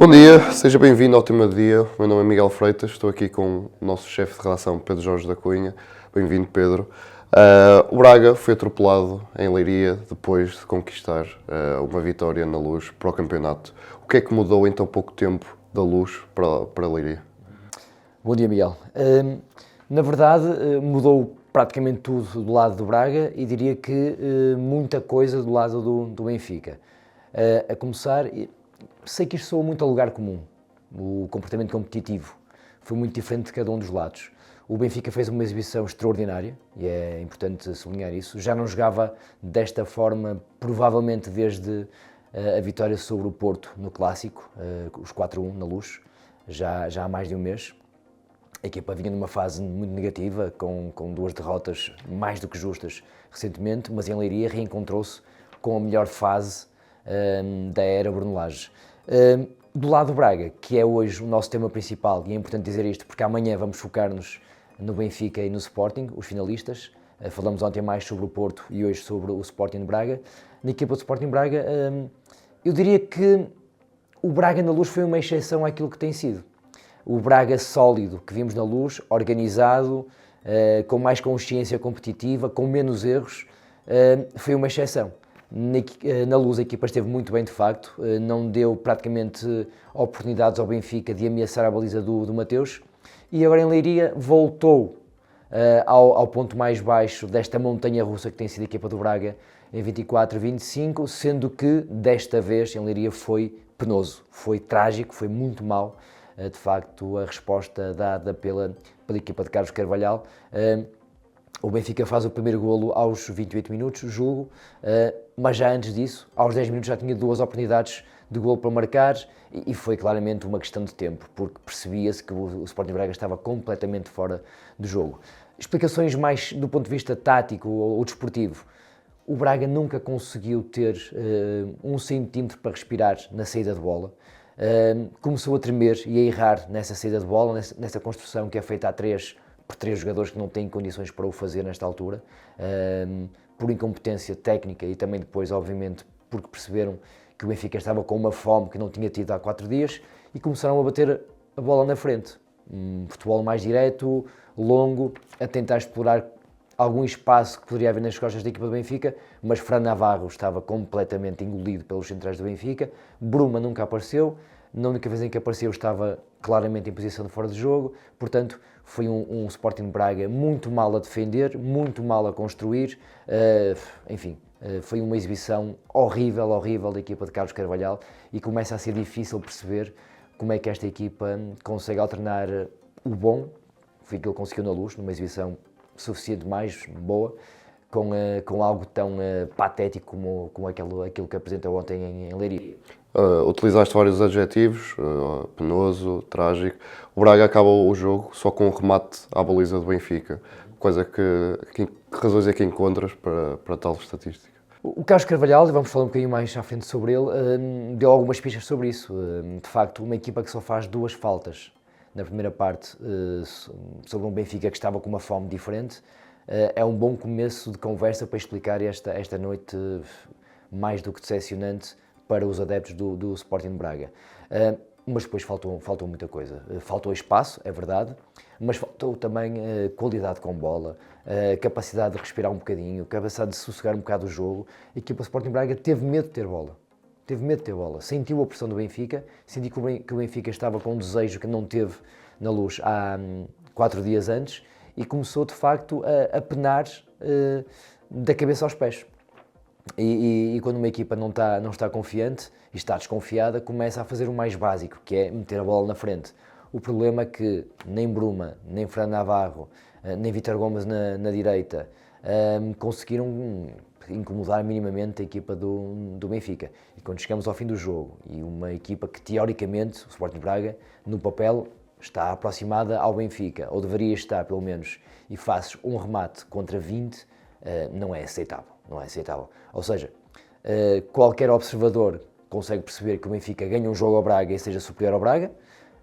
Bom dia, seja bem-vindo ao Tema do Dia. O meu nome é Miguel Freitas, estou aqui com o nosso chefe de redação, Pedro Jorge da Cunha. Bem-vindo, Pedro. O Braga foi atropelado em Leiria depois de conquistar uma vitória na Luz para o campeonato. O que é que mudou em tão pouco tempo da Luz para Leiria? Bom dia, Miguel. Na verdade, mudou praticamente tudo do lado do Braga e diria que muita coisa do lado do Benfica. A começar, sei que isto soa muito ao lugar comum, o comportamento competitivo foi muito diferente de cada um dos lados. O Benfica fez uma exibição extraordinária e é importante sublinhar isso. Já não jogava desta forma, provavelmente desde a vitória sobre o Porto no Clássico, os 4-1 na Luz, já há mais de um mês. A equipa vinha numa fase muito negativa, com duas derrotas mais do que justas recentemente, mas em Leiria reencontrou-se com a melhor fase da era Bruno Lage. Do lado do Braga, que é hoje o nosso tema principal, e é importante dizer isto porque amanhã vamos focar-nos no Benfica e no Sporting, os finalistas. Falamos ontem mais sobre o Porto e hoje sobre o Sporting de Braga. Na equipa do Sporting Braga, eu diria que o Braga na Luz foi uma exceção àquilo que tem sido. O Braga sólido que vimos na Luz, organizado, com mais consciência competitiva, com menos erros, foi uma exceção. Na Luz a equipa esteve muito bem de facto, não deu praticamente oportunidades ao Benfica de ameaçar a baliza do Mateus e agora em Leiria voltou ao ponto mais baixo desta montanha russa que tem sido a equipa do Braga em 24-25, sendo que desta vez em Leiria foi penoso, foi trágico, foi muito mau. De facto, a resposta dada pela equipa de Carlos Carvalhal. O Benfica faz o primeiro golo aos 28 minutos, julgo, mas já antes disso, aos 10 minutos já tinha duas oportunidades de golo para marcar e foi claramente uma questão de tempo, porque percebia-se que o Sporting Braga estava completamente fora do jogo. Explicações mais do ponto de vista tático ou desportivo. O Braga nunca conseguiu ter 1 centímetro para respirar na saída de bola. Começou a tremer e a errar nessa saída de bola, nessa construção que é feita por três jogadores que não têm condições para o fazer nesta altura, por incompetência técnica e também depois, obviamente, porque perceberam que o Benfica estava com uma fome que não tinha tido há 4 dias e começaram a bater a bola na frente. Futebol mais direto, longo, a tentar explorar algum espaço que poderia haver nas costas da equipa do Benfica, mas Fran Navarro estava completamente engolido pelos centrais do Benfica, Bruma nunca apareceu, na única vez em que apareceu estava claramente em posição de fora de jogo, portanto foi um Sporting Braga muito mal a defender, muito mal a construir, foi uma exibição horrível da equipa de Carlos Carvalhal e começa a ser difícil perceber como é que esta equipa consegue alternar o bom, foi o que ele conseguiu na Luz, numa exibição suficiente mais boa, com algo tão patético como aquilo que apresentou ontem em Leiria. Utilizaste vários adjetivos, penoso, trágico. O Braga acaba o jogo só com um remate à baliza do Benfica. Que razões é que encontras para tal estatística? O Carlos Carvalhal, vamos falar um bocadinho mais à frente sobre ele, deu algumas pistas sobre isso. De facto, uma equipa que só faz 2 faltas na primeira parte sobre um Benfica que estava com uma fome diferente, é um bom começo de conversa para explicar esta noite mais do que decepcionante para os adeptos do Sporting de Braga. Mas depois faltou muita coisa. Faltou espaço, é verdade, mas faltou também qualidade com bola, capacidade de respirar um bocadinho, capacidade de sossegar um bocado o jogo. A equipa do Sporting de Braga teve medo de ter bola. Sentiu a pressão do Benfica, sentiu que o Benfica estava com um desejo que não teve na Luz há 4 dias antes e começou de facto a penar da cabeça aos pés. E quando uma equipa não está confiante e está desconfiada, começa a fazer o mais básico, que é meter a bola na frente. O problema é que nem Bruma, nem Fran Navarro, nem Vítor Gomes na direita conseguiram incomodar minimamente a equipa do Benfica. E quando chegamos ao fim do jogo, e uma equipa que teoricamente, o Sporting Braga, no papel, está aproximada ao Benfica, ou deveria estar pelo menos, e fazes um remate contra 20, não é aceitável. Ou seja, qualquer observador consegue perceber que o Benfica ganha um jogo ao Braga e seja superior ao Braga.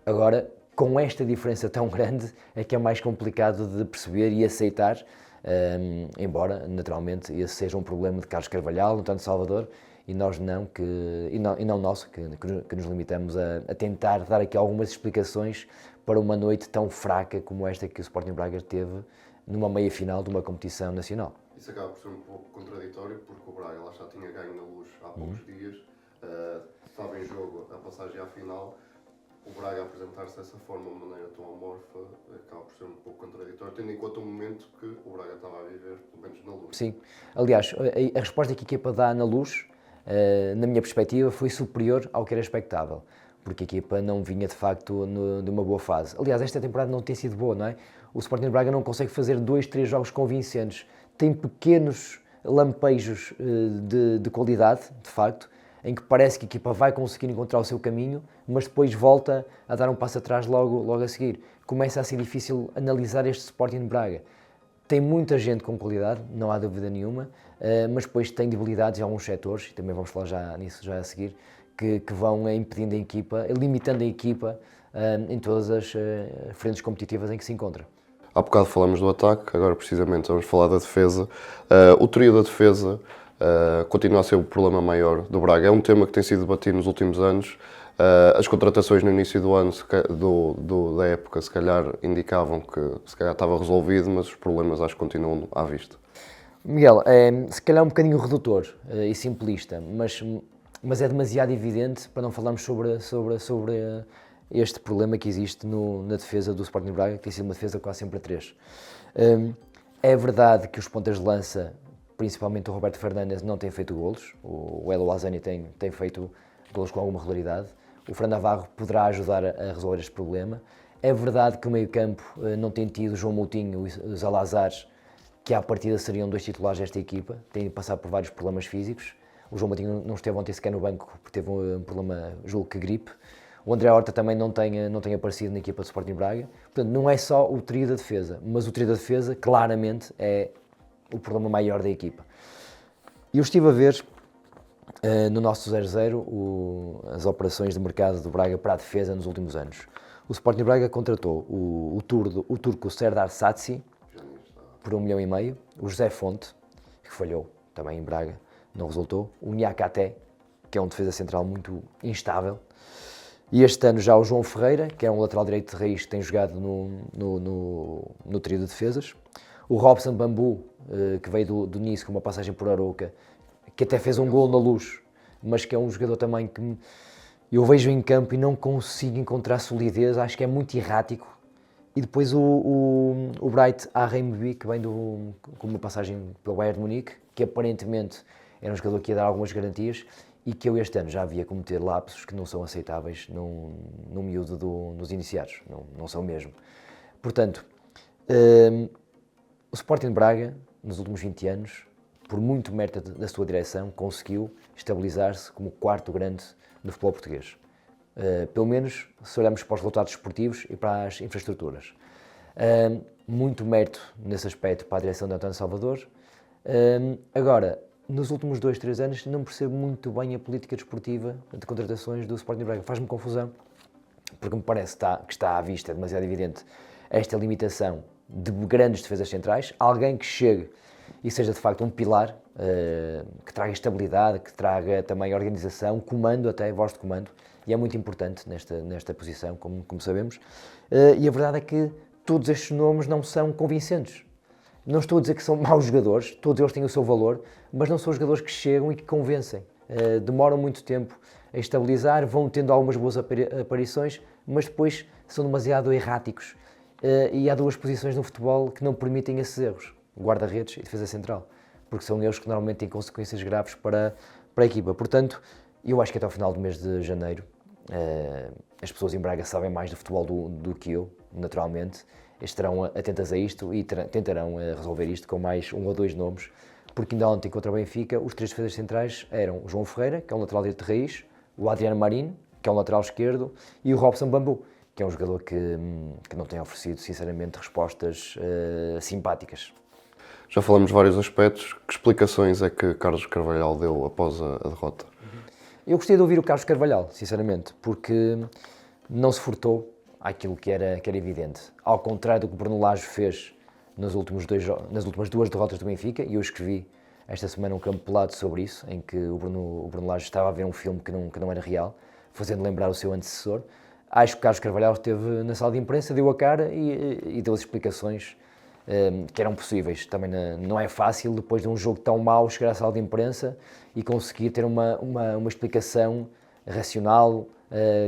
Agora, com esta diferença tão grande, é que é mais complicado de perceber e aceitar, embora, naturalmente, esse seja um problema de Carlos Carvalhal, no tanto Salvador, e nós não, e não nós, que nos limitamos a tentar dar aqui algumas explicações para uma noite tão fraca como esta que o Sporting Braga teve numa meia-final de uma competição nacional. Isso acaba por ser um pouco contraditório, porque o Braga lá já tinha ganho na Luz há poucos dias, estava em jogo a passagem à final. O Braga apresentar-se dessa forma, de maneira tão amorfa, acaba por ser um pouco contraditório, tendo em conta o momento que o Braga estava a viver, pelo menos na Luz. Sim, aliás, a resposta que a equipa dá na Luz, na minha perspectiva, foi superior ao que era expectável, porque a equipa não vinha de facto de uma boa fase. Aliás, esta temporada não tem sido boa, não é? O Sporting Braga não consegue fazer 2, 3 jogos convincentes, tem pequenos lampejos de qualidade, de facto, em que parece que a equipa vai conseguir encontrar o seu caminho, mas depois volta a dar um passo atrás logo a seguir. Começa a ser difícil analisar este Sporting de Braga. Tem muita gente com qualidade, não há dúvida nenhuma, mas depois tem debilidades em alguns setores, e também vamos falar já nisso já a seguir, que vão impedindo a equipa, limitando a equipa em todas as frentes competitivas em que se encontra. Há bocado falamos do ataque, agora precisamente vamos falar da defesa. O trio da defesa continua a ser o problema maior do Braga. É um tema que tem sido debatido nos últimos anos. As contratações no início do ano, da época, se calhar indicavam que se calhar estava resolvido, mas os problemas acho que continuam à vista. Miguel, se calhar um bocadinho redutor e simplista, mas é demasiado evidente para não falarmos sobre este problema que existe na defesa do Sporting Braga, que tem sido uma defesa quase sempre a 3. É verdade que os pontas de lança, principalmente o Roberto Fernandes, não têm feito golos. O Elo Azani tem feito golos com alguma regularidade. O Fran Navarro poderá ajudar a resolver este problema. É verdade que o meio-campo não tem tido o João Moutinho e o Zalazar, que à partida seriam 2 titulares desta equipa, têm passado por vários problemas físicos. O João Moutinho não esteve ontem sequer no banco porque teve um problema, julgo que gripe. O André Horta também não tem aparecido na equipa do Sporting Braga. Portanto, não é só o trio da defesa, mas o trio da defesa claramente é o problema maior da equipa. Eu estive a ver no nosso 0-0 as operações de mercado do Braga para a defesa nos últimos anos. O Sporting Braga contratou o turco Serdar Satsi por 1,5 milhão, o José Fonte, que falhou também em Braga, não resultou, o Niakate, que é um defesa central muito instável, e este ano já o João Ferreira, que é um lateral direito de raiz que tem jogado no trio de defesas, o Robson Bambu, que veio do Nice com uma passagem por Arouca, que até fez um gol na Luz, mas que é um jogador também que eu vejo em campo e não consigo encontrar solidez, acho que é muito errático. E depois o Bright Arremby, que vem com uma passagem pelo Bayern de Munique, que aparentemente era um jogador que ia dar algumas garantias e que eu este ano já havia cometer lapsos que não são aceitáveis no miúdo dos iniciados, não são mesmo. Portanto, o Sporting de Braga, nos últimos 20 anos, por muito mérito da sua direção, conseguiu estabilizar-se como o 4º grande do futebol português. Pelo menos se olharmos para os resultados esportivos e para as infraestruturas. Muito mérito nesse aspecto para a direção de António Salvador. Agora, nos últimos 2, 3 anos, não percebo muito bem a política desportiva de contratações do Sporting Braga. Faz-me confusão, porque me parece que está à vista, demasiado evidente, esta limitação de grandes defesas centrais, alguém que chegue e seja de facto um pilar, que traga estabilidade, que traga também organização, comando, até voz de comando, e é muito importante nesta posição, como sabemos. E a verdade é que todos estes nomes não são convincentes. Não estou a dizer que são maus jogadores, todos eles têm o seu valor, mas não são jogadores que chegam e que convencem. Demoram muito tempo a estabilizar, vão tendo algumas boas aparições, mas depois são demasiado erráticos. E há 2 posições no futebol que não permitem esses erros, guarda-redes e defesa central, porque são erros que normalmente têm consequências graves para a equipa. Portanto, eu acho que até ao final do mês de janeiro, as pessoas em Braga sabem mais de futebol do que eu, naturalmente, estarão atentas a isto e tentarão resolver isto com mais 1 ou 2 nomes, porque ainda ontem contra o Benfica, os 3 defesas centrais eram o João Ferreira, que é um lateral direito de raiz, o Adriano Marinho, que é um lateral esquerdo, e o Robson Bambu, que é um jogador que não tem oferecido, sinceramente, respostas simpáticas. Já falamos de vários aspectos. Que explicações é que Carlos Carvalhal deu após a derrota? Eu gostei de ouvir o Carlos Carvalhal, sinceramente, porque não se furtou àquilo que era evidente. Ao contrário do que o Bruno Lage fez nas últimas 2 derrotas do Benfica, e eu escrevi esta semana um campo pelado sobre isso, em que o Bruno Lage estava a ver um filme que não era real, fazendo lembrar o seu antecessor. Acho que o Carlos Carvalhal esteve na sala de imprensa, deu a cara e deu as explicações que eram possíveis. Também não é fácil, depois de um jogo tão mau, chegar à sala de imprensa e conseguir ter uma explicação racional,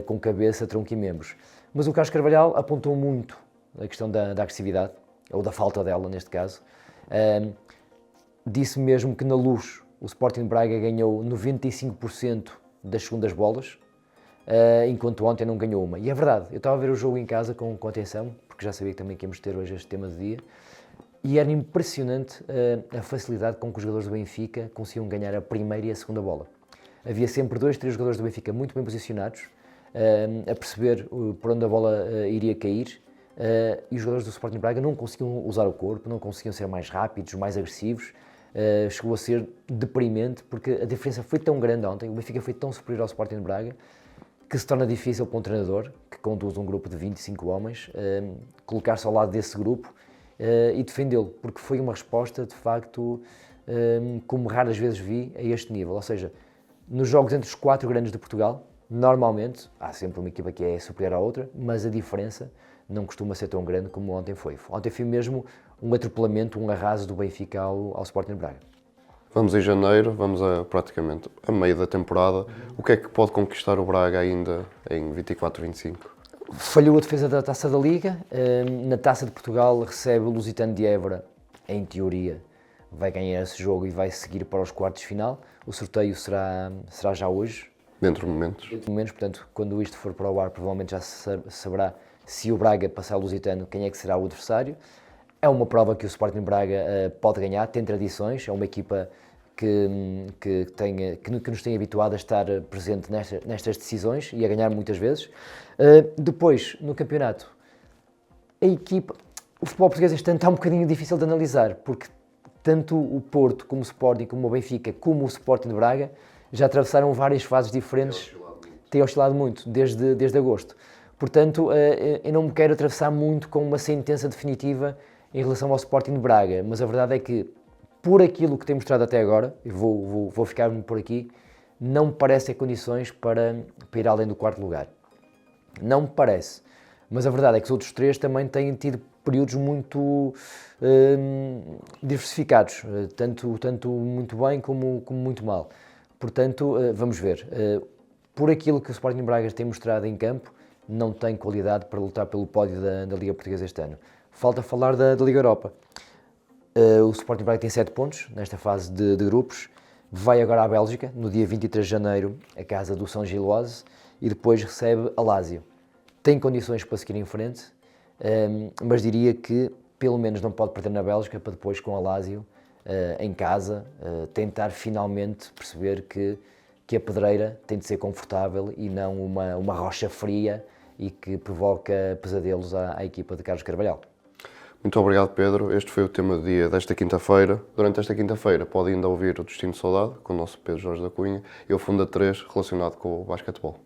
com cabeça, tronco e membros. Mas o Carlos Carvalhal apontou muito a questão da agressividade, ou da falta dela, neste caso. Disse mesmo que na Luz o Sporting de Braga ganhou 95% das segundas bolas, enquanto ontem não ganhou uma. E é verdade, eu estava a ver o jogo em casa com atenção, porque já sabia que também íamos ter hoje este tema do dia, e era impressionante a facilidade com que os jogadores do Benfica conseguiam ganhar a primeira e a segunda bola. Havia sempre 2, 3 jogadores do Benfica muito bem posicionados, a perceber por onde a bola iria cair, e os jogadores do Sporting de Braga não conseguiam usar o corpo, não conseguiam ser mais rápidos, mais agressivos. Chegou a ser deprimente, porque a diferença foi tão grande ontem, o Benfica foi tão superior ao Sporting de Braga, que se torna difícil para um treinador, que conduz um grupo de 25 homens, colocar-se ao lado desse grupo e defendê-lo, porque foi uma resposta, de facto, como raras vezes vi a este nível. Ou seja, nos jogos entre os 4 grandes de Portugal, normalmente, há sempre uma equipa que é superior à outra, mas a diferença não costuma ser tão grande como ontem foi. Ontem foi mesmo um atropelamento, um arraso do Benfica ao Sporting de Braga. Vamos em janeiro, vamos praticamente a meio da temporada. O que é que pode conquistar o Braga ainda em 24-25? Falhou a defesa da Taça da Liga. Na Taça de Portugal recebe o Lusitano de Évora, em teoria vai ganhar esse jogo e vai seguir para os quartos de final. O sorteio será já hoje. Dentro de momentos. Portanto, quando isto for para o ar, provavelmente já se saberá se o Braga passar o Lusitano, quem é que será o adversário. É uma prova que o Sporting Braga pode ganhar, tem tradições, é uma equipa que nos tem habituado a estar presente nestas decisões e a ganhar muitas vezes. Depois, no campeonato, o futebol português este ano está um bocadinho difícil de analisar, porque tanto o Porto, como o Sporting, como o Benfica, como o Sporting de Braga, já atravessaram várias fases diferentes, têm oscilado muito, desde agosto. Portanto, eu não me quero atravessar muito com uma sentença definitiva em relação ao Sporting de Braga, mas a verdade é que, por aquilo que tem mostrado até agora, e vou ficar-me por aqui, não me parece ter condições para ir além do quarto lugar. Não me parece. Mas a verdade é que os outros 3 também têm tido períodos muito diversificados, tanto muito bem como muito mal. Portanto, vamos ver. Por aquilo que o Sporting de Braga tem mostrado em campo, não tem qualidade para lutar pelo pódio da Liga Portuguesa este ano. Falta falar da Liga Europa. O Sporting Braga tem 7 pontos nesta fase de grupos. Vai agora à Bélgica, no dia 23 de janeiro, a casa do São Gilloise, e depois recebe a Lazio. Tem condições para seguir em frente, mas diria que pelo menos não pode perder na Bélgica para depois, com a Lazio em casa, tentar finalmente perceber que a pedreira tem de ser confortável e não uma rocha fria e que provoca pesadelos à equipa de Carlos Carvalhal. Muito obrigado, Pedro. Este foi o tema do dia desta quinta-feira. Durante esta quinta-feira pode ainda ouvir o Destino de Saudade, com o nosso Pedro Jorge da Cunha, e o Funda 3, relacionado com o basquetebol.